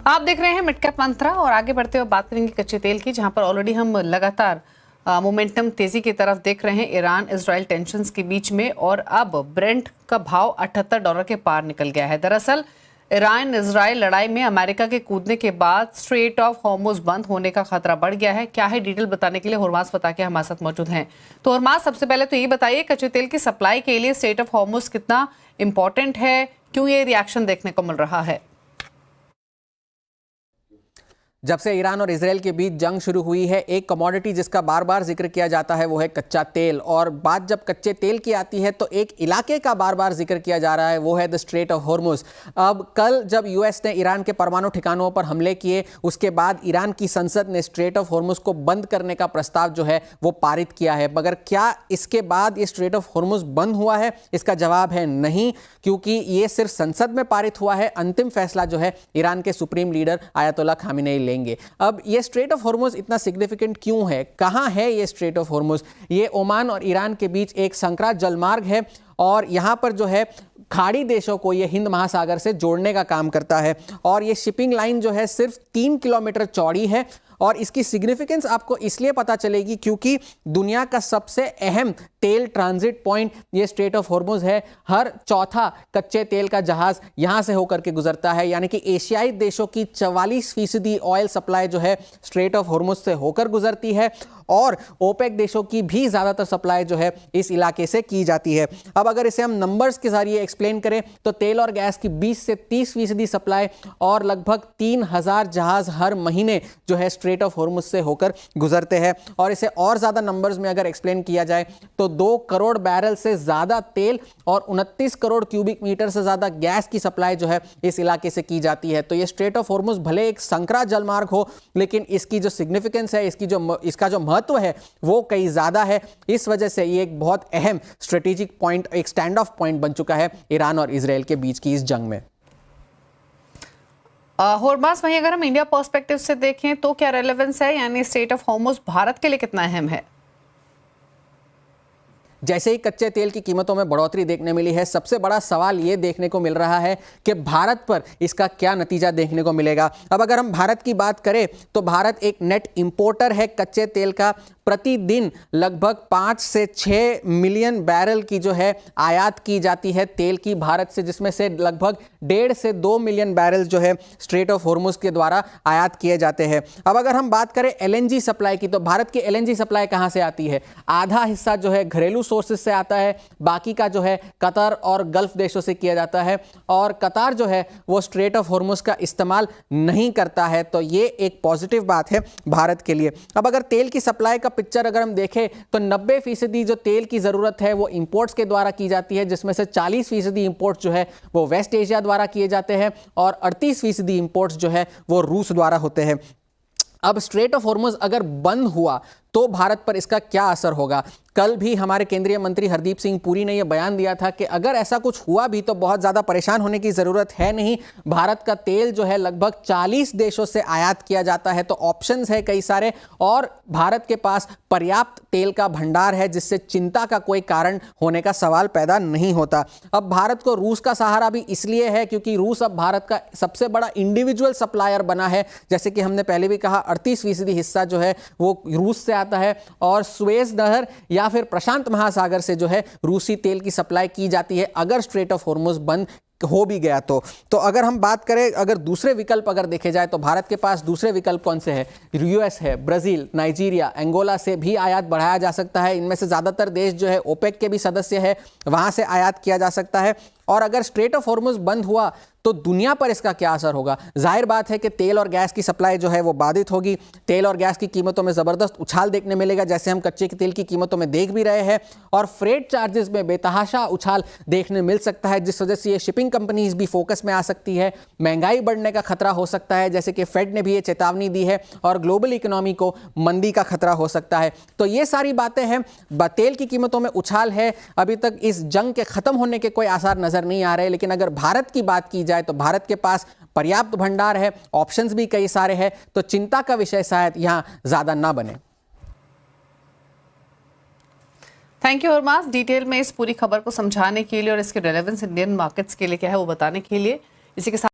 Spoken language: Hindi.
आप देख रहे हैं मिड कैप मंत्रा और आगे बढ़ते हुए बात करेंगे कच्चे तेल की, जहां पर ऑलरेडी हम लगातार मोमेंटम तेजी की तरफ देख रहे हैं ईरान इजराइल टेंशंस के बीच में। और अब ब्रेंट का भाव $78 के पार निकल गया है। दरअसल ईरान इजराइल लड़ाई में अमेरिका के कूदने के बाद स्ट्रेट ऑफ हॉर्मुज बंद होने का खतरा बढ़ गया है। क्या है डिटेल बताने के लिए हुरमास फताकी हमारे साथ मौजूद हैं। तो हुरमास, सबसे पहले तो ये बताइए, कच्चे तेल की सप्लाई के लिए स्ट्रेट ऑफ हॉर्मुज कितना इंपॉर्टेंट है, क्यों ये रिएक्शन देखने को मिल रहा है? जब से ईरान और इजराइल के बीच जंग शुरू हुई है, एक कमोडिटी जिसका बार बार जिक्र किया जाता है वो है कच्चा तेल। और बात जब कच्चे तेल की आती है तो एक इलाके का बार बार जिक्र किया जा रहा है, वो है द स्ट्रेट ऑफ हॉर्मुज। अब कल जब यूएस ने ईरान के परमाणु ठिकानों पर हमले किए, उसके बाद ईरान की संसद ने स्ट्रेट ऑफ हॉर्मुज को बंद करने का प्रस्ताव जो है वो पारित किया है। मगर क्या इसके बाद ये स्ट्रेट ऑफ हॉर्मुज बंद हुआ है? इसका जवाब है नहीं, क्योंकि ये सिर्फ संसद में पारित हुआ है। अंतिम फैसला जो है ईरान के सुप्रीम लीडर आयतुल्ला खामेनेई। अब ये स्ट्रेट ऑफ हॉर्मुज इतना सिग्निफिकेंट क्यों है? कहां है ये स्ट्रेट ऑफ हॉर्मुज? ये ओमान और ईरान के बीच एक संकरा जलमार्ग है और यहां पर जो है खाड़ी देशों को ये हिंद महासागर से जोड़ने का काम करता है। और ये शिपिंग लाइन जो है सिर्फ 3 किलोमीटर चौड़ी है। और इसकी सिग्निफिकेंस आपको इसलिए पता चलेगी क्योंकि दुनिया का सबसे अहम तेल ट्रांजिट पॉइंट ये स्ट्रेट ऑफ हॉर्मुज है। हर चौथा कच्चे तेल का जहाज यहां से होकर के गुजरता है, यानी कि एशियाई देशों की 44% ऑयल सप्लाई जो है स्ट्रेट ऑफ हॉर्मुज से होकर गुजरती है। और ओपेक देशों की भी ज्यादातर सप्लाई जो है इस इलाके से की जाती है। अब अगर इसे हम नंबर्स के जरिए एक्सप्लेन करें तो तेल और गैस की 20 से 30% सप्लाई और लगभग 3000 जहाज हर महीने जो है स्ट्रेट ऑफ हॉर्मुज से होकर गुजरते हैं। और इसे और ज्यादा नंबर्स में अगर एक्सप्लेन किया जाए तो 2 करोड़ बैरल से ज्यादा तेल और 29 करोड़ क्यूबिक मीटर से ज्यादा गैस की सप्लाई जो है इस इलाके से की जाती है। तो ये स्ट्रेट ऑफ हॉर्मुज भले एक संकरा जलमार्ग हो, लेकिन इसकी जो सिग्निफिकेंस है, इसका जो महत्व है वो कई ज्यादा है। इस वजह से ये एक बहुत अहम स्ट्रेटेजिक पॉइंट, एक स्टैंड ऑफ पॉइंट बन चुका है ईरान और इजराइल के बीच की इस जंग में। हुरमास, वहीं अगर हम इंडिया पर्सपेक्टिव से देखें तो क्या रेलेवेंस है, यानी स्ट्रेट ऑफ हॉर्मुज भारत के लिए कितना अहम है? जैसे ही कच्चे तेल की कीमतों में बढ़ोतरी देखने मिली है, सबसे बड़ा सवाल यह देखने को मिल रहा है कि भारत पर इसका क्या नतीजा देखने को मिलेगा। अब अगर हम भारत की बात करें तो भारत एक नेट इंपोर्टर है कच्चे तेल का। प्रतिदिन लगभग 5 से 6 मिलियन बैरल की जो है आयात की जाती है तेल की भारत से, जिसमें से लगभग 1.5 से 2 मिलियन बैरल जो है स्ट्रेट ऑफ हॉर्मुज के द्वारा आयात किए जाते हैं। अब अगर हम बात करें एलएनजी सप्लाई की, तो भारत की एलएनजी सप्लाई कहां से आती है? आधा हिस्सा जो है घरेलू सोर्सेज से आता है, बाकी का जो है कतर और गल्फ देशों से किया जाता है। और कतर जो है वो स्ट्रेट ऑफ हॉर्मुज का इस्तेमाल नहीं करता है, तो ये एक पॉजिटिव बात है भारत के लिए। अब अगर तेल की सप्लाई का पिक्चर अगर हम देखें तो 90% जो तेल की जरूरत है वो इंपोर्ट्स के द्वारा की जाती है, जिसमें से 40% इंपोर्ट्स जो है वो वेस्ट एशिया द्वारा किए जाते हैं और 38% इंपोर्ट्स जो है वो रूस द्वारा होते हैं। अब स्ट्रेट ऑफ हॉर्मुज अगर बंद हुआ तो भारत पर इसका क्या असर होगा? कल भी हमारे केंद्रीय मंत्री हरदीप सिंह पुरी ने यह बयान दिया था कि अगर ऐसा कुछ हुआ भी तो बहुत ज़्यादा परेशान होने की ज़रूरत है नहीं। भारत का तेल जो है लगभग 40 देशों से आयात किया जाता है, तो ऑप्शंस है कई सारे और भारत के पास पर्याप्त तेल का भंडार है, जिससे चिंता का कोई कारण होने का सवाल पैदा नहीं होता। अब भारत को रूस का सहारा भी इसलिए है क्योंकि रूस अब भारत का सबसे बड़ा इंडिविजुअल सप्लायर बना है। जैसे कि हमने पहले भी कहा, 38% हिस्सा जो है वो रूस से आता है और सुएज नहर या फिर प्रशांत महासागर से जो है रूसी तेल की सप्लाई की जाती है अगर स्ट्रेट ऑफ हॉर्मुज बंद हो भी गया तो अगर हम बात करें, अगर दूसरे विकल्प अगर देखे जाए तो भारत के पास दूसरे विकल्प कौन से हैं? यूएस है, ब्राजील, नाइजीरिया, अंगोला से भी आयात बढ़ाया जा सकता है। इनमें से ज्यादातर देश जो है ओपेक के भी सदस्य है, वहां से आयात किया जा सकता है। और अगर स्ट्रेट ऑफ हॉर्मुज बंद हुआ तो दुनिया पर इसका क्या असर होगा? जाहिर बात है कि तेल और गैस की सप्लाई जो है वो बाधित होगी। तेल और गैस की कीमतों में जबरदस्त उछाल देखने मिलेगा, जैसे हम कच्चे तेल की कीमतों में देख भी रहे हैं। और फ्रेट चार्जेस में बेतहाशा उछाल देखने मिल सकता है, जिस वजह से ये शिपिंग कंपनीज भी फोकस में आ सकती है। महंगाई बढ़ने का खतरा हो सकता है, जैसे कि फेड ने भी ये चेतावनी दी है, और ग्लोबल इकोनॉमी को मंदी का खतरा हो सकता है। तो ये सारी बातें हैं। तेल की कीमतों में उछाल है, अभी तक इस जंग के खत्म होने के कोई आसार नजर नहीं आ रहे। लेकिन अगर भारत की बात की जाए तो भारत के पास पर्याप्त भंडार है, ऑप्शंस भी कई सारे हैं, तो चिंता का विषय शायद यहां ज्यादा ना बने। थैंक यू हुरमास, डिटेल में इस पूरी खबर को समझाने के लिए और इसके रेलेवेंस इंडियन मार्केट्स के लिए क्या है वो बताने के लिए। इसी के साथ